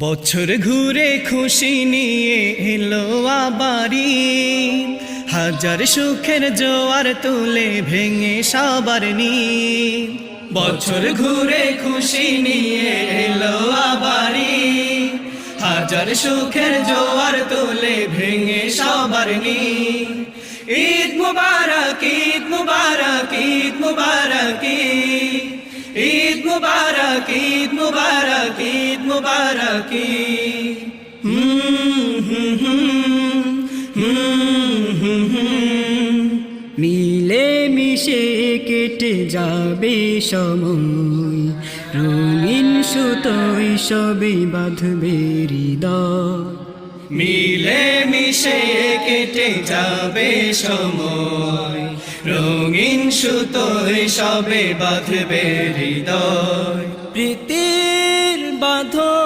বছর ঘুরে খুশি নিয়ে এলো আবারি, হাজার সুখের জোয়ার তুলে ভেঙে সবার নীর। বছর ঘুরে খুশি নিয়ে এলো আবারি, হাজার সুখের জোয়ার তুলে ভেঙে সবার নীর। ঈদ মুবারক, ঈদ মুবারক, ঈদ মুবারক, ঈদ মুবারক, ঈদ মুবারক, ঈদ মুবারক। মিলে মিশে কেটে যাবে সময়, রঙিন সুতোয় সবে বাঁধবে হৃদয়। মিলে মিশে কেটে যাবে সময়, রঙিন সুতোয় সবে বাঁধবে হৃদয়। প্রীতির বাঁধন